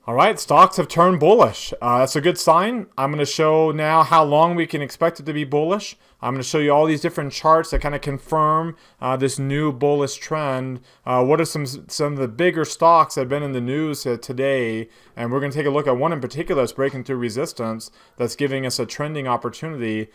All right, stocks have turned bullish. That's a good sign. I'm going to show now how long we can expect it to be bullish. I'm going to show you all these different charts that kind of confirm this new bullish trend. What are some of the bigger stocks that have been in the news today? And we're going to take a look at one in particular that's breaking through resistance, that's giving us a trending opportunity,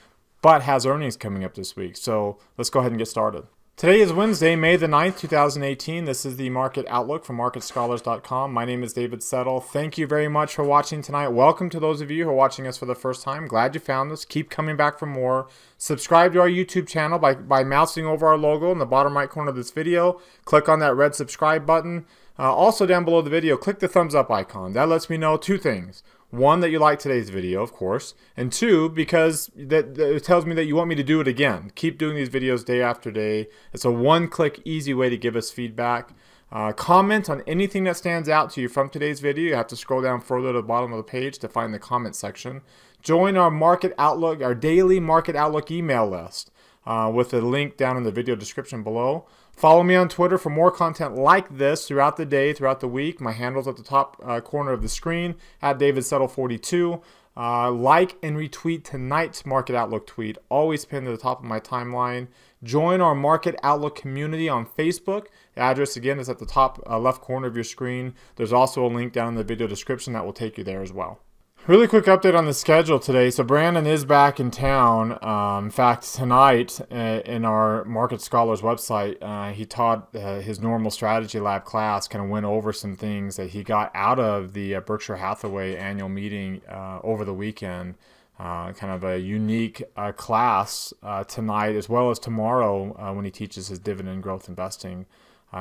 but has earnings coming up this week. So let's go ahead and get started. Today is Wednesday, May the 9th, 2018. This is the Market Outlook from MarketScholars.com. My name is David Settle. Thank you very much for watching tonight. Welcome to those of you who are watching us for the first time. Glad you found us. Keep coming back for more. Subscribe to our YouTube channel by mousing over our logo in the bottom right corner of this video. Click on that red subscribe button. Also down below the video, click the thumbs up icon. That lets me know two things. One, that you like today's video, of course. And two, because it tells me that you want me to do it again. Keep doing these videos day after day. It's a one-click, easy way to give us feedback. Comment on anything that stands out to you from today's video. You have to scroll down further to the bottom of the page to find the comment section. Join our Market Outlook, our daily Market Outlook email list with a link down in the video description below. Follow me on Twitter for more content like this throughout the day, throughout the week. My handle's at the top corner of the screen, at DavidSettle42. Like and retweet tonight's Market Outlook tweet, always pinned to the top of my timeline. Join our Market Outlook community on Facebook. The address, again, is at the top left corner of your screen. There's also a link down in the video description that will take you there as well. Really quick update on the schedule today. So Brandon is back in town. In fact, tonight in our Market Scholars website, he taught his normal strategy lab class, kind of went over some things that he got out of the Berkshire Hathaway annual meeting over the weekend. Kind of a unique class tonight as well as tomorrow when he teaches his dividend growth investing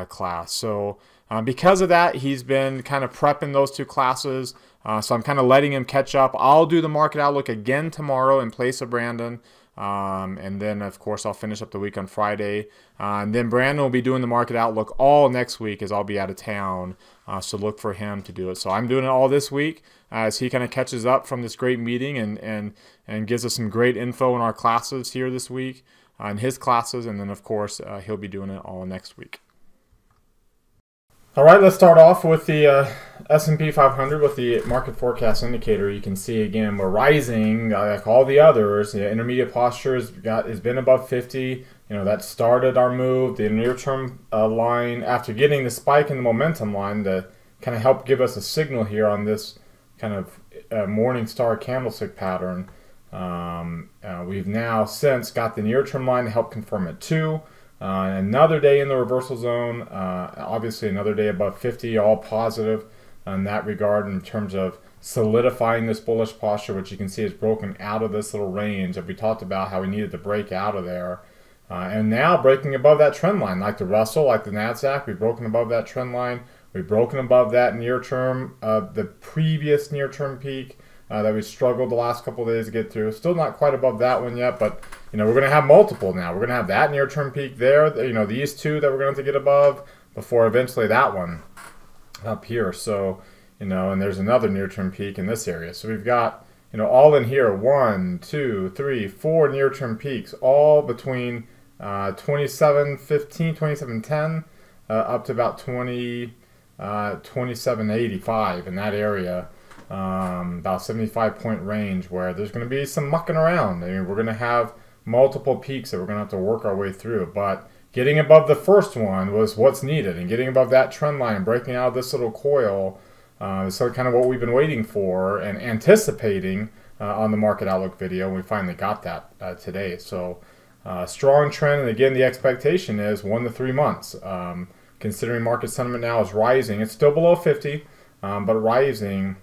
class. So because of that, he's been kind of prepping those two classes. So I'm kind of letting him catch up. I'll do the Market Outlook again tomorrow in place of Brandon. And then, of course, I'll finish up the week on Friday. And then Brandon will be doing the Market Outlook all next week as I'll be out of town. So look for him to do it. So I'm doing it all this week as he kind of catches up from this great meeting and gives us some great info in our classes here this week, in his classes. And then, of course, he'll be doing it all next week. All right, let's start off with the S&P 500 with the market forecast indicator. You can see, again, we're rising like all the others. The intermediate posture has been above 50. That started our move. The near-term line, after getting the spike in the momentum line to kind of help give us a signal here on this kind of morning star candlestick pattern, we've now since got the near-term line to help confirm it too. Another day in the reversal zone, obviously another day above 50, all positive in that regard in terms of solidifying this bullish posture, which you can see is broken out of this little range that we talked about how we needed to break out of there. And now breaking above that trend line, like the Russell, like the NASDAQ, we've broken above that trend line. We've broken above that near term, the previous near term peak that we struggled the last couple of days to get through. Still not quite above that one yet, but we're going to have multiple now. We're going to have that near-term peak there, these two that we're going to have to get above before eventually that one up here. So, and there's another near-term peak in this area. So we've got, all in here, 1, 2, 3, 4 near-term peaks, all between 27.15, 27.10 up to about 27.85 in that area. About 75-point range where there's going to be some mucking around. We're going to have multiple peaks that we're going to have to work our way through. But getting above the first one was what's needed, and getting above that trend line, breaking out of this little coil, is kind of what we've been waiting for and anticipating on the Market Outlook video. We finally got that today. So strong trend, and again, the expectation is 1 to 3 months. Considering market sentiment now is rising, it's still below 50, but rising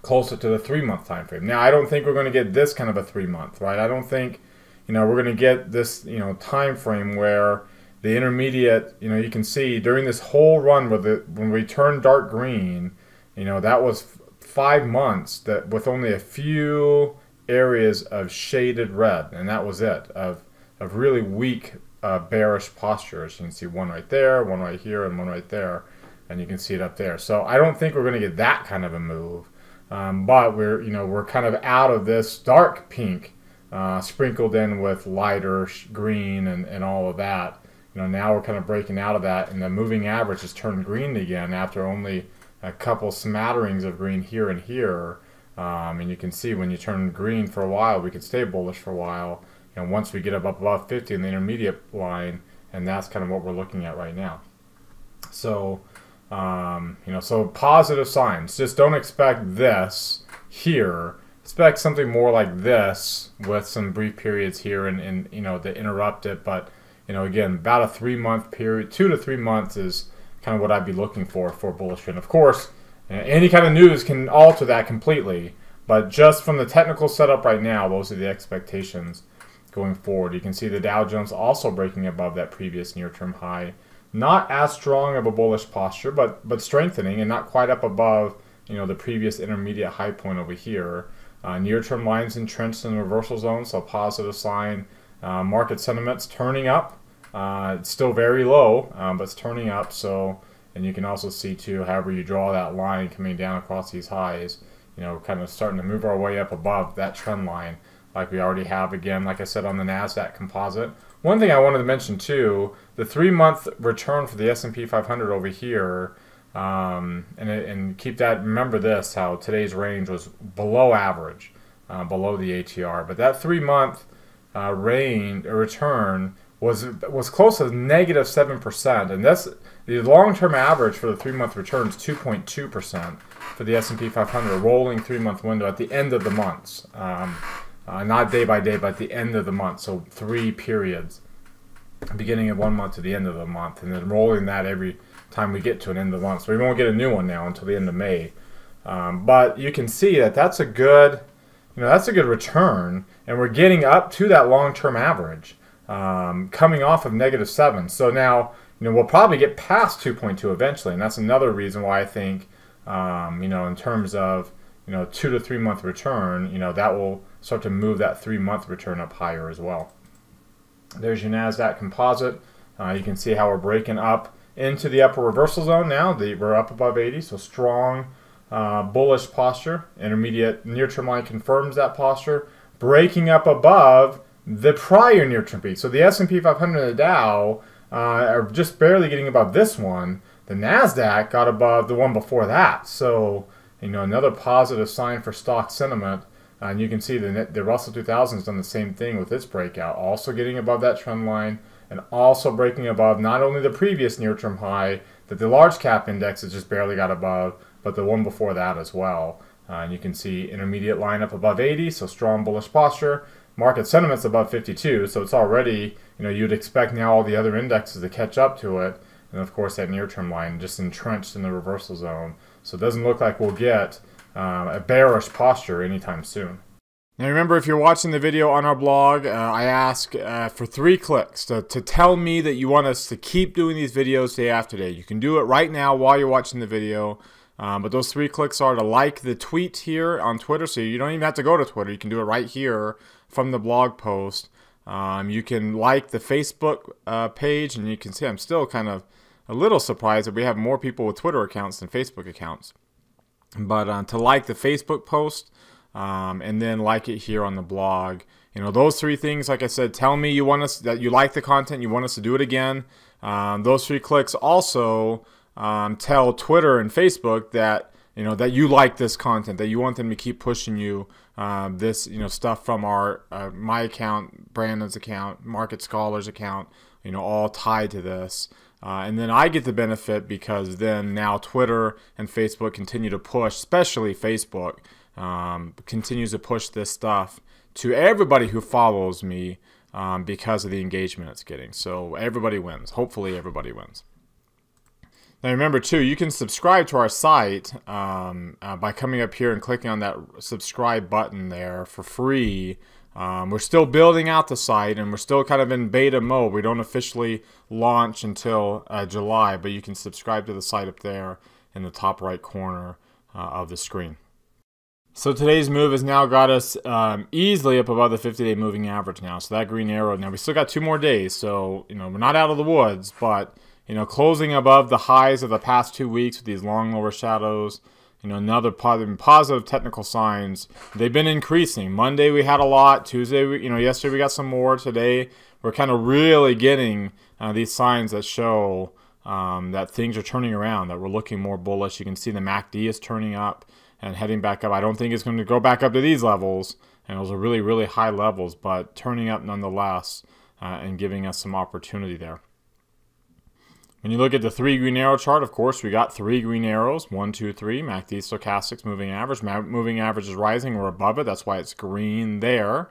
closer to the 3-month time frame. Now, I don't think we're going to get this kind of a 3-month, right? I don't think, we're going to get this, time frame where the intermediate, you can see during this whole run when we turned dark green, that was 5 months that with only a few areas of shaded red, and that was it, of really weak bearish postures. You can see one right there, one right here, and one right there, and you can see it up there. So I don't think we're going to get that kind of a move. But we're kind of out of this dark pink, sprinkled in with lighter green and all of that. Now we're kind of breaking out of that, and the moving average has turned green again after only a couple smatterings of green here and here. And you can see when you turn green for a while, we could stay bullish for a while. And once we get up above 50 in the intermediate line, and that's kind of what we're looking at right now. So, so positive signs. Just don't expect this here. Expect something more like this with some brief periods here and to interrupt it. But, again, about a 3-month period, 2 to 3 months is kind of what I'd be looking for a bullish trend. Of course, any kind of news can alter that completely. But just from the technical setup right now, those are the expectations going forward. You can see the Dow Jones also breaking above that previous near-term high. Not as strong of a bullish posture, but strengthening and not quite up above, the previous intermediate high point over here. Near-term lines entrenched in the reversal zone, so a positive sign. Market sentiment's turning up. It's still very low, but it's turning up. So, and you can also see too, however you draw that line coming down across these highs, kind of starting to move our way up above that trend line, like we already have again, like I said, on the NASDAQ composite. One thing I wanted to mention too, the 3-month return for the S&P 500 over here, and keep that, remember this, how today's range was below average, below the ATR, but that 3-month return was close to negative 7%, and that's the long-term average for the 3-month return is 2.2% for the S&P 500, rolling 3-month window at the end of the months. Not day by day, but at the end of the month. So 3 periods, beginning of 1 month to the end of the month, and then rolling that every time we get to an end of the month. So we won't get a new one now until the end of May. But you can see that that's a good, that's a good return, and we're getting up to that long-term average, coming off of negative 7. So now, we'll probably get past 2.2 eventually, and that's another reason why I think, in terms of 2 to 3 month return, that will start to move that 3-month return up higher as well. There's your NASDAQ composite. You can see how we're breaking up into the upper reversal zone now. We're up above 80, so strong bullish posture. Intermediate near-term line confirms that posture. Breaking up above the prior near-term peak. So the S&P 500 and the Dow are just barely getting above this one. The NASDAQ got above the one before that. So, another positive sign for stock sentiment. And you can see the Russell 2000 has done the same thing with its breakout, also getting above that trend line and also breaking above not only the previous near-term high that the large cap index has just barely got above, but the one before that as well. And you can see intermediate line up above 80, so strong bullish posture. Market sentiment's above 52, so it's already, you'd expect now all the other indexes to catch up to it. And of course that near-term line just entrenched in the reversal zone. So it doesn't look like we'll get a bearish posture anytime soon. Now remember, if you're watching the video on our blog, I ask for 3 clicks to tell me that you want us to keep doing these videos day after day. You can do it right now while you're watching the video, but those 3 clicks are to like the tweet here on Twitter, so you don't even have to go to Twitter. You can do it right here from the blog post. You can like the Facebook page, and you can see I'm still kind of a little surprised that we have more people with Twitter accounts than Facebook accounts. But to like the Facebook post, and then like it here on the blog. Those 3 things, like I said, tell me you want us, that you like the content, you want us to do it again. Those 3 clicks also tell Twitter and Facebook that that you like this content, that you want them to keep pushing you this stuff from our my account, Brandon's account, Market Scholars account, all tied to this. And then I get the benefit because then now Twitter and Facebook continue to push, especially Facebook, continues to push this stuff to everybody who follows me because of the engagement it's getting. So everybody wins. Hopefully everybody wins. Now remember too, you can subscribe to our site by coming up here and clicking on that subscribe button there for free. We're still building out the site, and we're still kind of in beta mode. We don't officially launch until July, but you can subscribe to the site up there in the top right corner of the screen. So today's move has now got us easily up above the 50-day moving average now. So that green arrow, now we still got 2 more days, so we're not out of the woods, but closing above the highs of the past 2 weeks with these long lower shadows. Another positive technical signs. They've been increasing. Monday we had a lot. Tuesday, yesterday we got some more. Today we're kind of really getting these signs that show that things are turning around, that we're looking more bullish. You can see the MACD is turning up and heading back up. I don't think it's going to go back up to these levels, and those are really, really high levels, but turning up nonetheless and giving us some opportunity there. When you look at the 3 green arrow chart, of course, we got 3 green arrows, 1, 2, 3, MACD, stochastics, moving average. Moving average is rising, we're above it, that's why it's green there.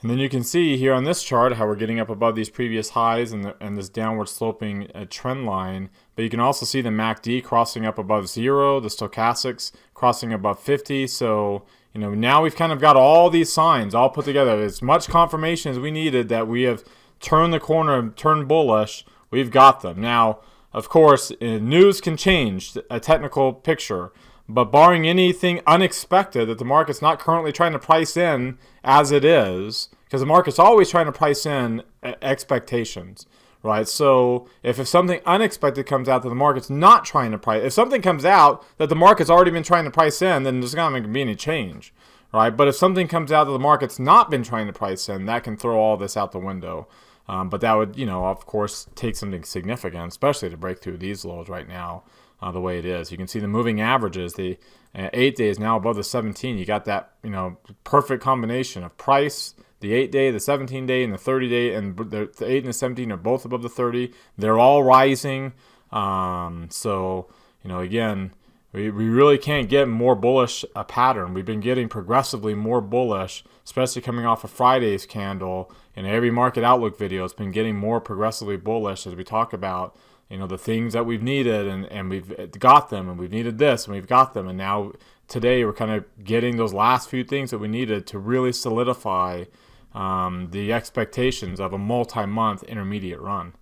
And then you can see here on this chart how we're getting up above these previous highs and this downward sloping trend line. But you can also see the MACD crossing up above 0, the stochastics crossing above 50. So, you know, now we've kind of got all these signs all put together. As much confirmation as we needed that we have turned the corner and turned bullish, we've got them. Now, of course, news can change a technical picture. But barring anything unexpected that the market's not currently trying to price in as it is, because the market's always trying to price in expectations, right? So if something unexpected comes out that the market's not trying to price, if something comes out that the market's already been trying to price in, then there's not going to be any change, right? But if something comes out that the market's not been trying to price in, that can throw all this out the window. But that would, you know, of course, take something significant, especially to break through these lows right now. The way it is. You can see the moving averages, the 8-day is now above the 17. You got that, you know, perfect combination of price, the 8-day, the 17-day, and the 30-day, and the 8 and the 17 are both above the 30. They're all rising. So, you know, again, we really can't get more bullish a pattern. We've been getting progressively more bullish, especially coming off of Friday's candle. In every market outlook video, it's been getting more progressively bullish as we talk about, you know, the things that we've needed and we've got them, and we've needed this and we've got them. And now today we're kind of getting those last few things that we needed to really solidify the expectations of a multi-month intermediate run.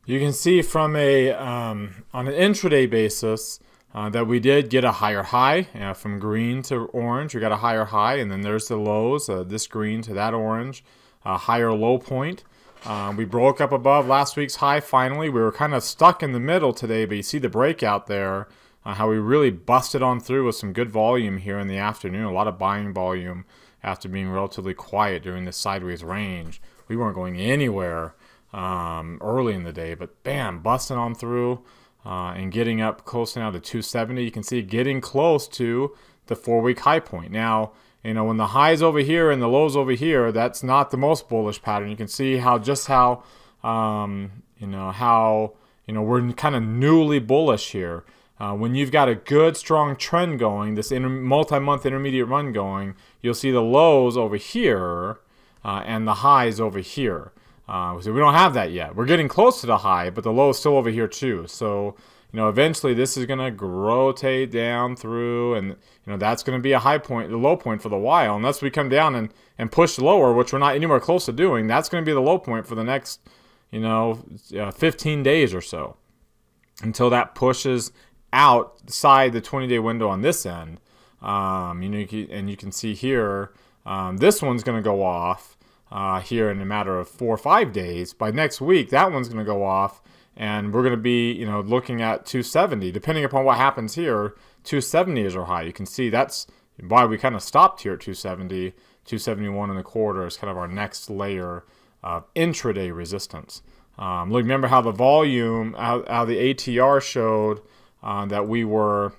You can see from on an intraday basis that we did get a higher high from green to orange. We got a higher high, and then there's the lows, this green to that orange, a higher low point. We broke up above last week's high finally. We were kind of stuck in the middle today, but you see the breakout there, how we really busted on through with some good volume here in the afternoon, a lot of buying volume after being relatively quiet during this sideways range. We weren't going anywhere early in the day, but bam, busting on through and getting up close now to 270. You can see getting close to the 4-week high point. Now, you know, when the high's over here and the low's over here, that's not the most bullish pattern. You can see how we're kind of newly bullish here. When you've got a good, strong trend going, this multi-month intermediate run going, you'll see the lows over here and the highs over here. So we don't have that yet. We're getting close to the high, but the low is still over here too. So, you know, eventually this is going to rotate down through, and, you know, that's going to be a high point, the low point for the while. Unless we come down and push lower, which we're not anywhere close to doing, that's going to be the low point for the next, 15 days or so, until that pushes outside the 20-day window on this end. And you can see here, this one's going to go off here in a matter of 4 or 5 days. By next week, that one's going to go off. And we're going to be, looking at 270. Depending upon what happens here, 270 is our high. You can see that's why we kind of stopped here at 270. 271 and a quarter is kind of our next layer of intraday resistance. Remember how the volume, how the ATR showed that we were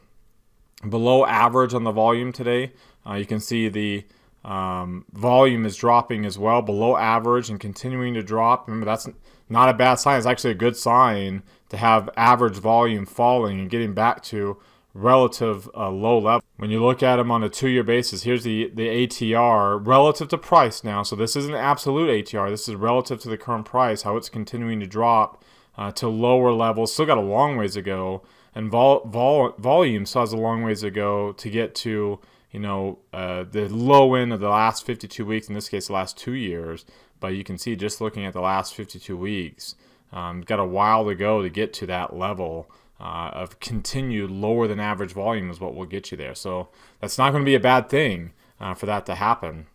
below average on the volume today. You can see the volume is dropping as well, below average and continuing to drop. Remember, that's not a bad sign. It's actually a good sign to have average volume falling and getting back to relative low level. When you look at them on a 2-year basis, here's the ATR relative to price now. So this isn't absolute ATR. This is relative to the current price, how it's continuing to drop to lower levels. Still got a long ways to go. And volume still has a long ways to go to get to, the low end of the last 52 weeks, in this case, the last 2 years. But you can see just looking at the last 52 weeks, got a while to go to get to that level of continued lower than average volume is what will get you there. So that's not going to be a bad thing for that to happen.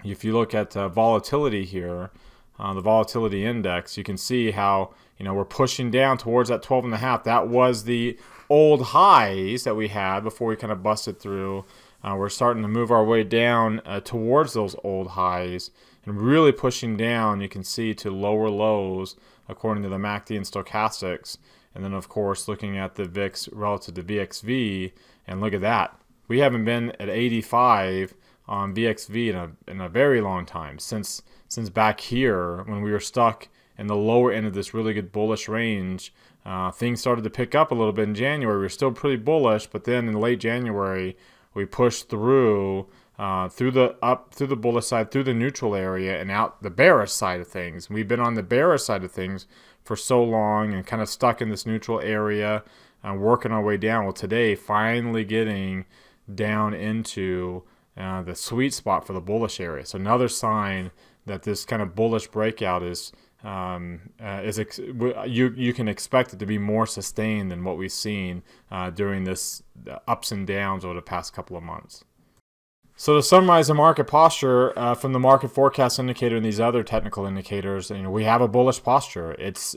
If you look at volatility here, the volatility index, you can see how we're pushing down towards that 12.5. That was the old highs that we had before we kind of busted through. We're starting to move our way down towards those old highs and really pushing down, you can see, to lower lows according to the MACD and stochastics. And then, of course, looking at the VIX relative to VXV, and look at that. We haven't been at 85 on VXV in a very long time, since back here when we were stuck in the lower end of this really good bullish range. Things started to pick up a little bit in January. We were still pretty bullish, but then in late January, we pushed through the bullish side, through the neutral area, and out the bearish side of things. We've been on the bearish side of things for so long and kind of stuck in this neutral area and working our way down. Well, today, finally getting down into the sweet spot for the bullish area. So another sign that this kind of bullish breakout is you can expect it to be more sustained than what we've seen during this ups and downs over the past couple of months. So to summarize the market posture from the market forecast indicator and these other technical indicators, we have a bullish posture. It's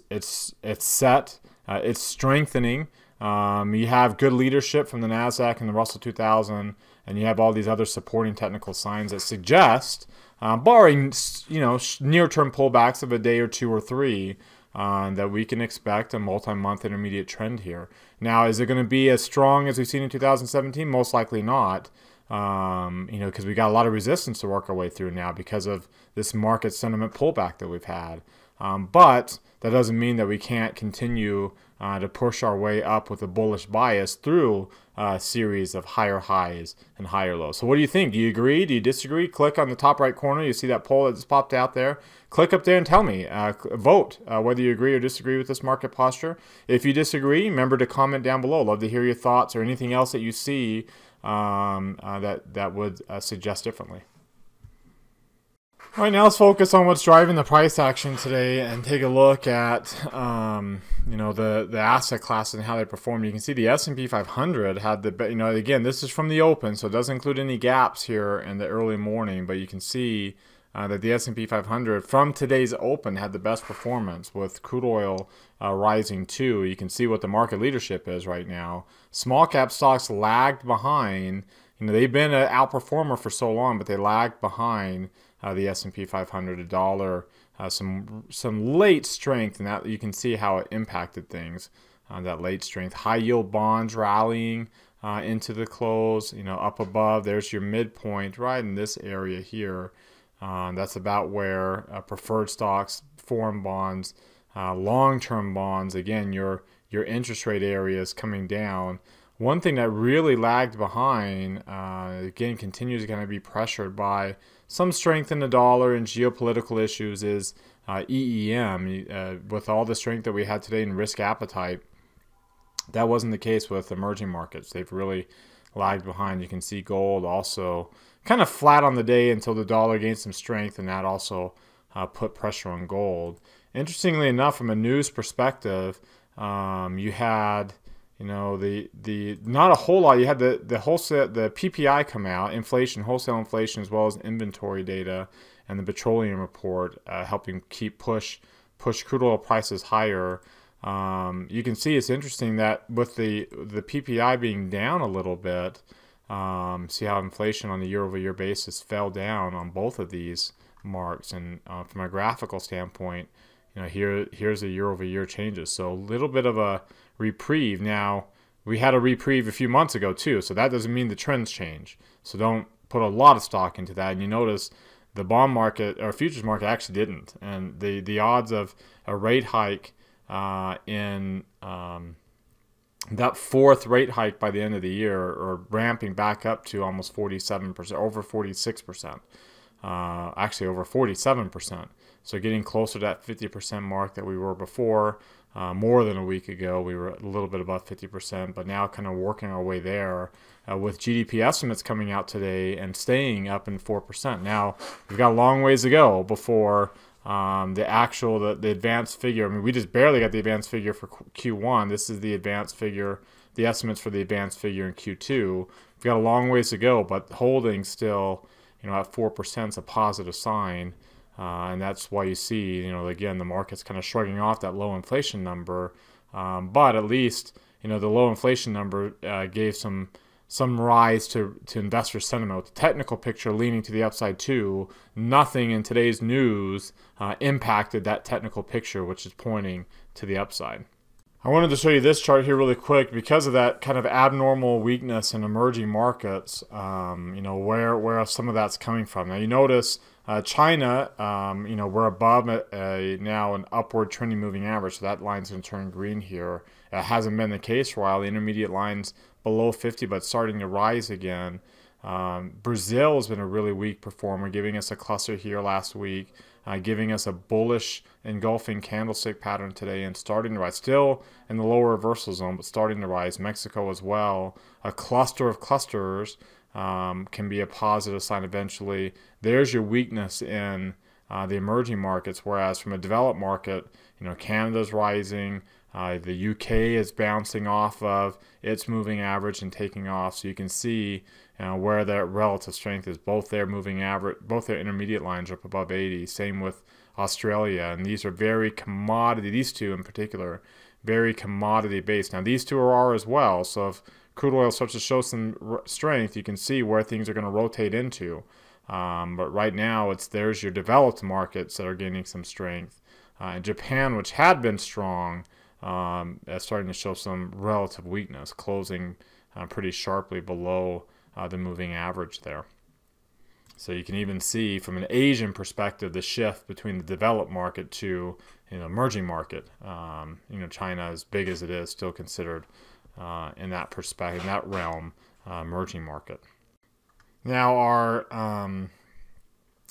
set. It's strengthening. You have good leadership from the Nasdaq and the Russell 2000, and you have all these other supporting technical signs that suggest, barring near-term pullbacks of a day or two or three, that we can expect a multi-month intermediate trend here. Now, is it going to be as strong as we've seen in 2017? Most likely not. Because we got a lot of resistance to work our way through now because of this market sentiment pullback that we've had. But that doesn't mean that we can't continue to push our way up with a bullish bias through a series of higher highs and higher lows. So what do you think? Do you agree? Do you disagree? Click on the top right corner. You see that poll that just popped out there. Click up there and tell me. Vote whether you agree or disagree with this market posture. If you disagree, remember to comment down below. Love to hear your thoughts or anything else that you see that would suggest differently. All right, now let's focus on what's driving the price action today and take a look at the asset classes and how they performed. You can see the S&P 500 had the again, this is from the open, so it doesn't include any gaps here in the early morning, but you can see that the S&P 500 from today's open had the best performance, with crude oil rising too. You can see what the market leadership is right now. Small cap stocks lagged behind. They've been an outperformer for so long, but they lagged behind the S&P 500 some late strength, and that you can see how it impacted things. That late strength, high yield bonds rallying into the close. Up above, there's your midpoint right in this area here. That's about where preferred stocks, foreign bonds, long-term bonds, again, your interest rate area is coming down. One thing that really lagged behind, again, continues to kind of be pressured by some strength in the dollar and geopolitical issues, is EEM. With all the strength that we had today in risk appetite, that wasn't the case with emerging markets. They've really lagged behind. You can see gold also kind of flat on the day until the dollar gained some strength, and that also put pressure on gold. Interestingly enough, from a news perspective, you had not a whole lot. You had the PPI come out, wholesale inflation, as well as inventory data, and the petroleum report helping push crude oil prices higher. You can see it's interesting that with the PPI being down a little bit, see how inflation on a year-over-year basis fell down on both of these marks, and from a graphical standpoint, here's the year-over-year changes. So a little bit of a reprieve. Now, we had a reprieve a few months ago too, so that doesn't mean the trends change. So don't put a lot of stock into that. And you notice the bond market or futures market actually didn't, and the odds of a rate hike in that fourth rate hike by the end of the year are ramping back up to almost 47%, over 46%, actually over 47%. So getting closer to that 50% mark that we were before. More than a week ago, we were a little bit above 50%, but now kind of working our way there with GDP estimates coming out today and staying up in 4%. Now, we've got a long ways to go before the advanced figure. I mean, we just barely got the advanced figure for Q1. This is the advanced figure, the estimates for the advanced figure in Q2. We've got a long ways to go, but holding still, at 4% is a positive sign. And that's why you see, again, the market's kind of shrugging off that low inflation number. But at least, the low inflation number gave some rise to investor sentiment. With the technical picture leaning to the upside too, nothing in today's news impacted that technical picture, which is pointing to the upside. I wanted to show you this chart here really quick because of that kind of abnormal weakness in emerging markets. Where some of that's coming from. Now you notice China, we're above now an upward trending moving average, so that line's going to turn green here. It hasn't been the case for a while. The intermediate line's below 50, but starting to rise again. Brazil has been a really weak performer, giving us a cluster here last week, giving us a bullish engulfing candlestick pattern today and starting to rise. Still in the lower reversal zone, but starting to rise. Mexico as well. A cluster of clusters can be a positive sign eventually. There's your weakness in the emerging markets, whereas from a developed market, Canada's rising. The UK is bouncing off of its moving average and taking off, so you can see where their relative strength is. Both their moving average, both their intermediate lines are up above 80. Same with Australia, and these are very commodity. These two in particular, very commodity based. Now these two are as well. So if crude oil starts to show some strength, you can see where things are going to rotate into. But right now, there's your developed markets that are gaining some strength. Japan, which had been strong, is starting to show some relative weakness, closing pretty sharply below the moving average there. So you can even see from an Asian perspective the shift between the developed market to emerging market. China, as big as it is, still considered in that perspective, in that realm, emerging market. Now our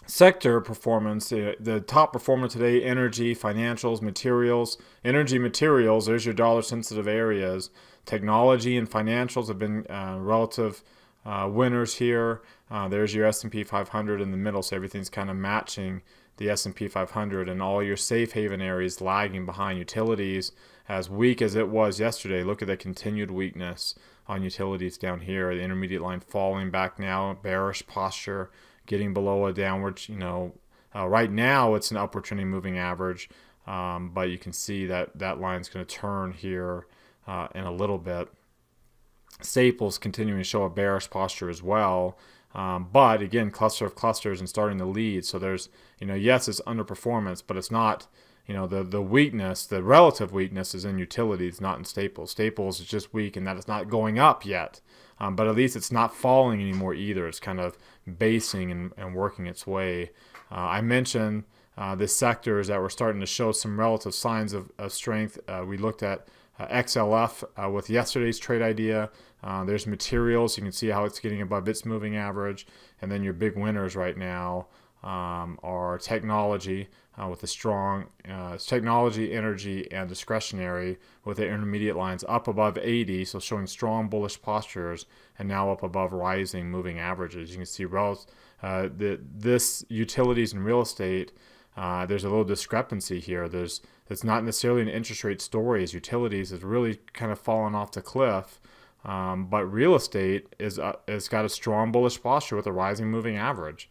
sector performance, the top performer today, energy, financials, materials. Energy, materials, there's your dollar sensitive areas. Technology and financials have been relative winners here. There's your S&P 500 in the middle, so everything's kind of matching the S&P 500, and all your safe haven areas lagging behind. Utilities, as weak as it was yesterday, look at the continued weakness on utilities down here. The intermediate line falling back now, bearish posture, getting below a downward, right now it's an upward trending moving average, but you can see that line's going to turn here in a little bit. Staples continuing to show a bearish posture as well, but again, cluster of clusters and starting to lead. So there's, yes, it's underperformance, but it's not, the weakness, the relative weakness is in utilities, not in staples. Staples is just weak, and that is not going up yet. But at least it's not falling anymore either. It's kind of basing and working its way. I mentioned the sectors that were starting to show some relative signs of strength. We looked at XLF with yesterday's trade idea. There's materials. You can see how it's getting above its moving average. And then your big winners right now are technology with a strong technology, energy, and discretionary with the intermediate lines up above 80, so showing strong bullish postures, and now up above rising moving averages. You can see this utilities and real estate, there's a little discrepancy here. It's not necessarily an interest rate story, as utilities has really kind of fallen off the cliff. But real estate has got a strong bullish posture with a rising moving average.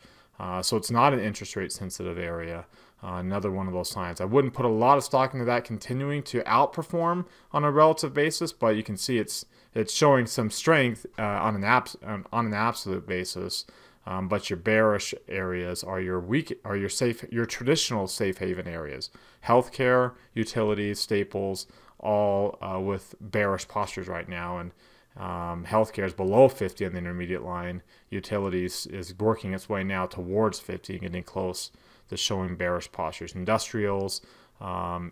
So it's not an interest rate sensitive area. Another one of those signs. I wouldn't put a lot of stock into that continuing to outperform on a relative basis, but you can see it's showing some strength on an absolute basis. But your bearish areas are your traditional safe haven areas. Healthcare, utilities, staples, all with bearish postures right now. And healthcare is below 50 on the intermediate line. Utilities is working its way now towards 50 and getting close to showing bearish postures. Industrials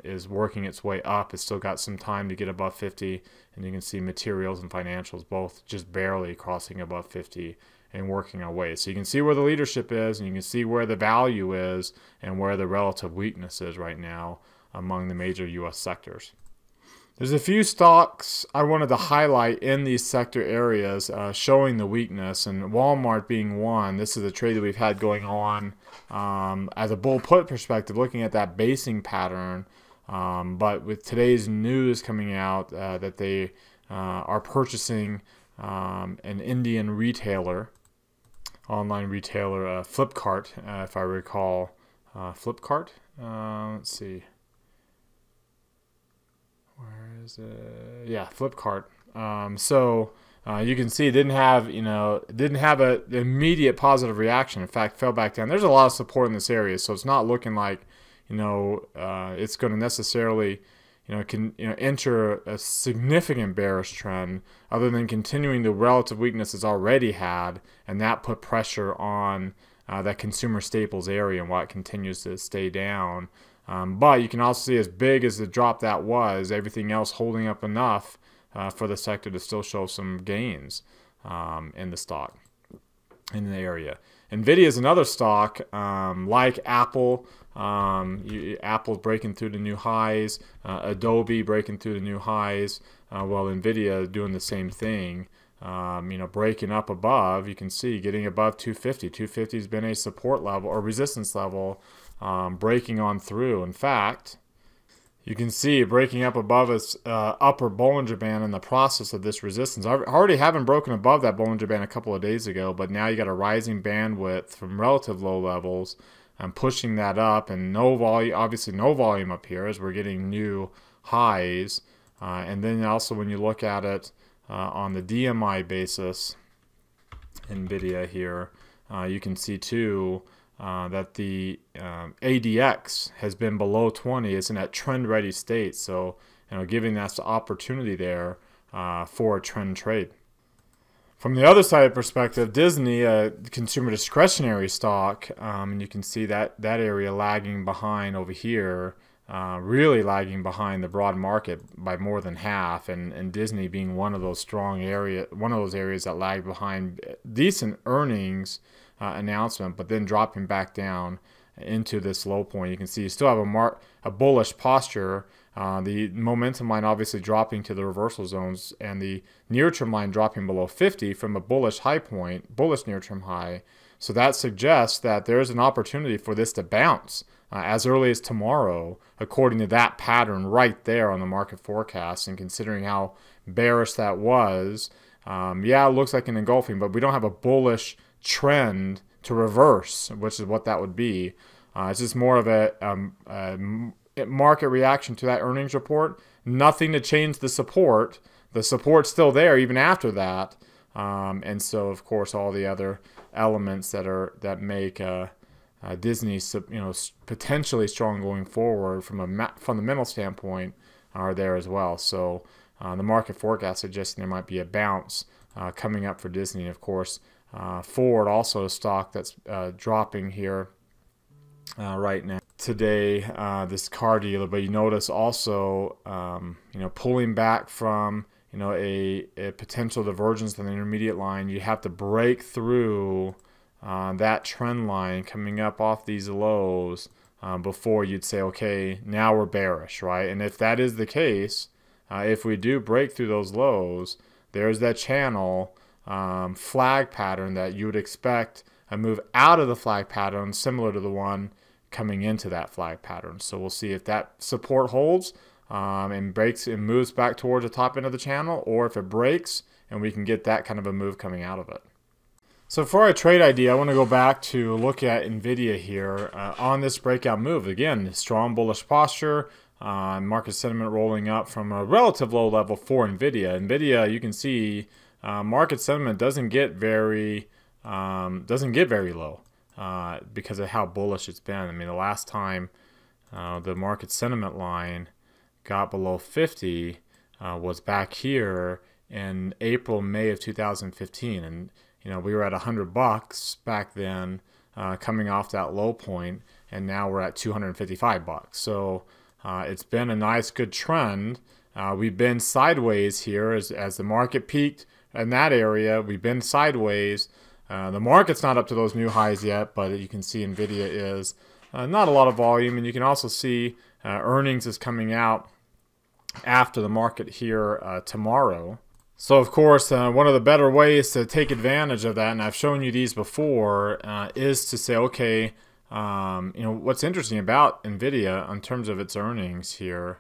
is working its way up. It's still got some time to get above 50. And you can see materials and financials both just barely crossing above 50 and working our way. So you can see where the leadership is, and you can see where the value is and where the relative weakness is right now among the major U.S. sectors. There's a few stocks I wanted to highlight in these sector areas showing the weakness, and Walmart being one. This is a trade that we've had going on as a bull put perspective, looking at that basing pattern. But with today's news coming out that they are purchasing an Indian retailer, online retailer, Flipkart, if I recall. Flipkart? Let's see. Where is it? Yeah, Flipkart. You can see it didn't have an immediate positive reaction. In fact, fell back down. There's a lot of support in this area, so it's not looking like it's going to necessarily can enter a significant bearish trend, other than continuing the relative weakness it's already had, and that put pressure on that consumer staples area and why it continues to stay down. But you can also see, as big as the drop that was, everything else holding up enough for the sector to still show some gains in the stock, in the area. NVIDIA is another stock like Apple. Apple's breaking through the new highs. Adobe breaking through the new highs. While NVIDIA doing the same thing. Breaking up above. You can see getting above 250. 250 has been a support level or resistance level, breaking on through. In fact, you can see breaking up above its upper Bollinger Band in the process of this resistance. I already haven't broken above that Bollinger Band a couple of days ago, but now you got a rising bandwidth from relative low levels and pushing that up, and no volume, obviously no volume up here as we're getting new highs. And then also when you look at it on the DMI basis, NVIDIA here, you can see too that the ADX has been below 20. It's in that trend-ready state, so giving us the opportunity there for a trend trade. From the other side perspective, Disney, a consumer discretionary stock, and you can see that area lagging behind over here, really lagging behind the broad market by more than half, and Disney being one of those areas that lagged behind decent earnings announcement, but then dropping back down into this low point. You can see you still have a bullish posture. The momentum line obviously dropping to the reversal zones, and the near-term line dropping below 50 from a bullish high point, bullish near-term high. So that suggests that there's an opportunity for this to bounce as early as tomorrow, according to that pattern right there on the market forecast. And considering how bearish that was, yeah, it looks like an engulfing, but we don't have a bullish trend to reverse, which is what that would be. It's just more of a market reaction to that earnings report. Nothing to change the support. The support's still there even after that, and so of course all the other elements that make Disney potentially strong going forward from a fundamental standpoint are there as well. So the market forecast suggesting there might be a bounce coming up for Disney. Of course, Ford, also a stock that's dropping here right now. Today, this car dealer, but you notice also, pulling back from, a potential divergence in the intermediate line. You have to break through that trend line coming up off these lows before you'd say, okay, now we're bearish, right? And if that is the case, if we do break through those lows, there's that channel flag pattern that you would expect a move out of the flag pattern similar to the one coming into that flag pattern. So we'll see if that support holds and breaks and moves back towards the top end of the channel, or if it breaks and we can get that kind of a move coming out of it. So for our trade idea, I want to go back to look at NVIDIA here on this breakout move. Again, strong bullish posture, market sentiment rolling up from a relative low level for NVIDIA. NVIDIA, you can see market sentiment doesn't get very low because of how bullish it's been. I mean, the last time the market sentiment line got below 50 was back here in April, May of 2015, and we were at $100 back then, coming off that low point, and now we're at $255. So it's been a nice, good trend. We've been sideways here as the market peaked in that area. We've been sideways. The market's not up to those new highs yet, but you can see NVIDIA is not a lot of volume, and you can also see earnings is coming out after the market here tomorrow. So of course, one of the better ways to take advantage of that, and I've shown you these before, is to say, okay, what's interesting about NVIDIA in terms of its earnings here,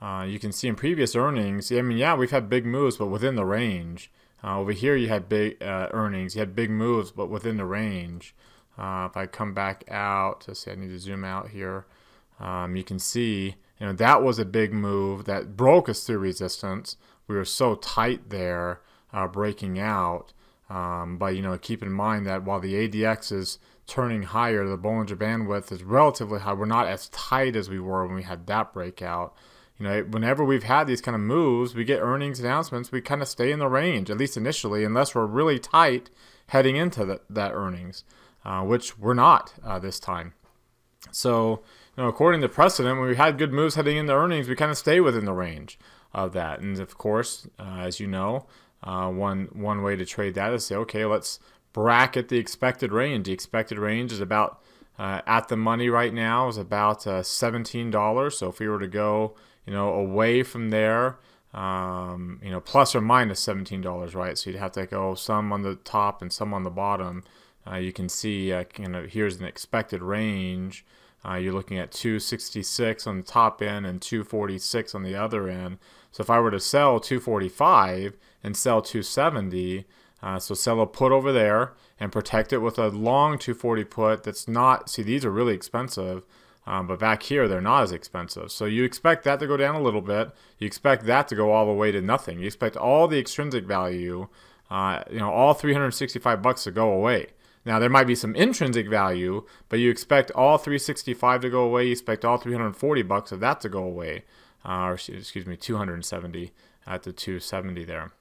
you can see in previous earnings, I mean, yeah, we've had big moves, but within the range. Over here, you had big earnings, you had big moves, but within the range. If I come back out, let's see, I need to zoom out here. You can see, that was a big move that broke us through resistance. We were so tight there, breaking out. But keep in mind that while the ADX is turning higher, the Bollinger Bandwidth is relatively high. We're not as tight as we were when we had that breakout. whenever we've had these kind of moves, we get earnings announcements, we kind of stay in the range, at least initially, unless we're really tight heading into that earnings, which we're not this time. So, according to precedent, when we had good moves heading into earnings, we kind of stay within the range of that. And of course, as you know, one way to trade that is say, okay, let's bracket the expected range. The expected range is about at the money right now is about $17. So if we were to go, away from there, plus or minus $17, right? So you'd have to go some on the top and some on the bottom. You can see here's an expected range. You're looking at 266 on the top end and 246 on the other end. So if I were to sell 245 and sell 270, so sell a put over there and protect it with a long 240 put that's not, see, these are really expensive, but back here they're not as expensive. So you expect that to go down a little bit. You expect that to go all the way to nothing. You expect all the extrinsic value, all 365 bucks to go away. Now, there might be some intrinsic value, but you expect all 365 to go away. You expect all 340 bucks of that to go away. Or excuse me, 270 at the 270 there.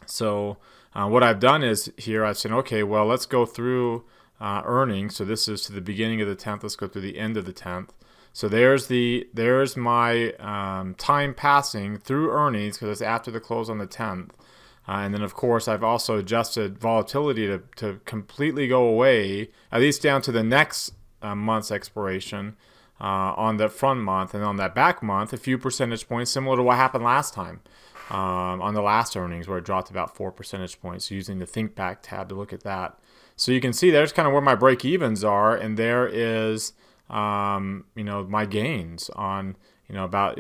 So what I've done is here I've said, okay, well, let's go through earnings. So this is to the beginning of the 10th. Let's go through the end of the 10th. So there's my time passing through earnings because it's after the close on the 10th. And then, of course, I've also adjusted volatility to completely go away, at least down to the next month's expiration on that front month. And on that back month, a few percentage points, similar to what happened last time on the last earnings, where it dropped about 4 percentage points, using the Think Back tab to look at that. So you can see there's kind of where my break-evens are, and there is, my gains on,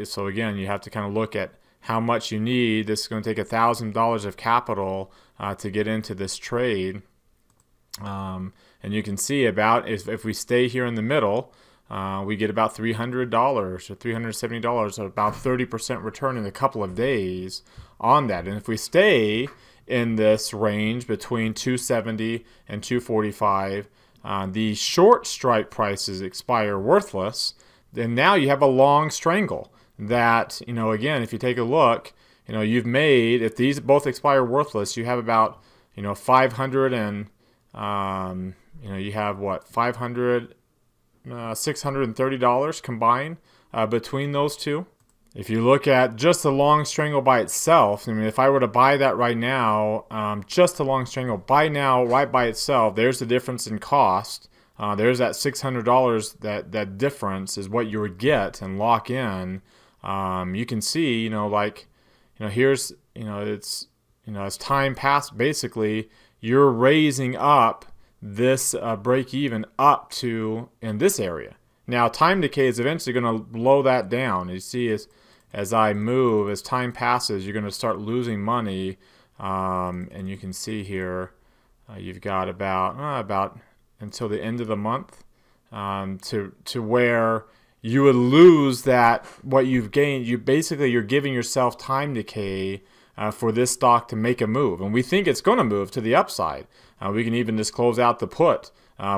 so again, you have to kind of look at how much you need. This is going to take $1,000 of capital to get into this trade. And you can see about if we stay here in the middle, we get about $300 or $370, so about 30% return in a couple of days on that. And if we stay in this range between 270 and 245, the short strike prices expire worthless. Then now you have a long strangle that, again, if you take a look, you've made, if these both expire worthless, you have about, 500 and, you have what, 500, $630 combined between those two. If you look at just the long strangle by itself, if I were to buy that right now, just the long strangle, buy now right by itself, there's the difference in cost. There's that $600, that difference is what you would get and lock in. You can see, here's, it's, as time passed, basically, you're raising up this break even up to in this area. Now, time decay is eventually going to blow that down. You see, as I move, as time passes, you're going to start losing money. And you can see here, you've got about until the end of the month to where you would lose that what you've gained. You're giving yourself time decay for this stock to make a move, and we think it's going to move to the upside. We can even just close out the put.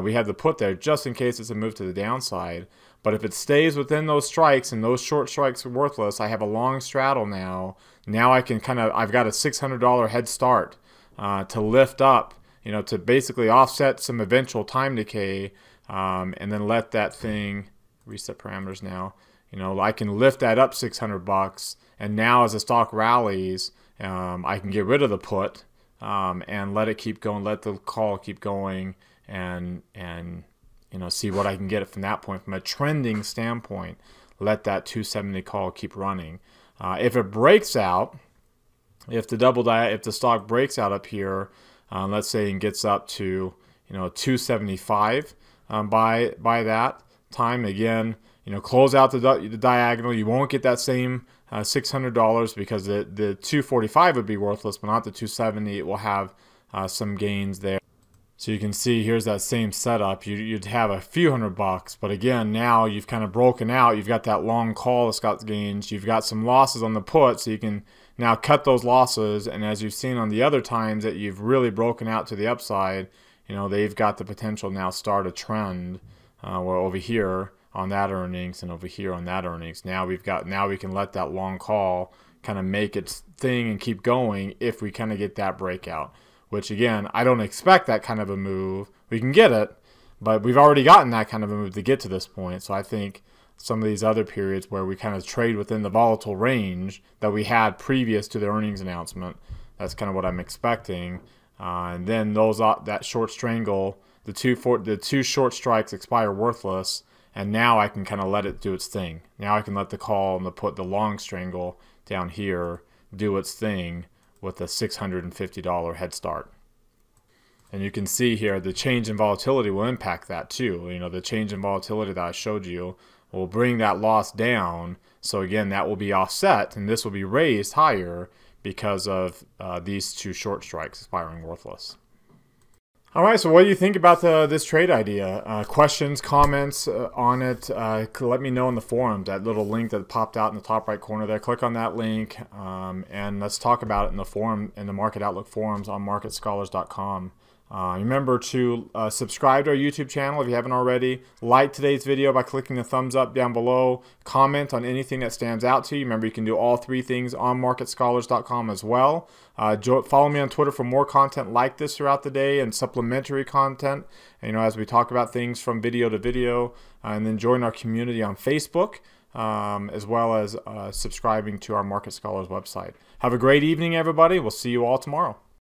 We have the put there just in case it's a move to the downside. But if it stays within those strikes and those short strikes are worthless, I have a long straddle now. Now I can I've got a $600 head start to lift up, to basically offset some eventual time decay, and then let that thing reset parameters now. I can lift that up $600, and now as the stock rallies, I can get rid of the put and let it keep going, let the call keep going, and see what I can get from that point. From a trending standpoint, let that 270 call keep running. If it breaks out, if the stock breaks out up here, let's say, and gets up to 275 by that time, again, close out the diagonal. You won't get that same $600 because the 245 would be worthless, but not the 270. It will have some gains there. So you can see here's that same setup. You'd have a few $100, but again, now you've kind of broken out. You've got that long call that's got gains. You've got some losses on the put, so you can now cut those losses. And as you've seen on the other times that you've really broken out to the upside, they've got the potential now start a trend where over here on that earnings and over here on that earnings. Now we can let that long call kind of make its thing and keep going if we kind of get that breakout, which again, I don't expect that kind of a move. We can get it, but we've already gotten that kind of a move to get to this point. So I think some of these other periods where we kind of trade within the volatile range that we had previous to the earnings announcement, that's kind of what I'm expecting. And then that short strangle, the two short strikes expire worthless, and now I can kind of let it do its thing. Now I can let the call and the long strangle down here do its thing with a $650 head start. And you can see here the change in volatility will impact that too. You know, the change in volatility that I showed you will bring that loss down. So again, that will be offset, and this will be raised higher because of these two short strikes expiring worthless. All right, so what do you think about this trade idea? Questions, comments on it, let me know in the forums. That little link that popped out in the top right corner there. Click on that link, and let's talk about it in the forum, in the Market Outlook forums on marketscholars.com. Remember to subscribe to our YouTube channel if you haven't already. Like today's video by clicking the thumbs up down below. Comment on anything that stands out to you. Remember, you can do all three things on marketscholars.com as well. Follow me on Twitter for more content like this throughout the day and supplementary content. And, as we talk about things from video to video, and then join our community on Facebook, as well as subscribing to our Market Scholars website. Have a great evening, everybody. We'll see you all tomorrow.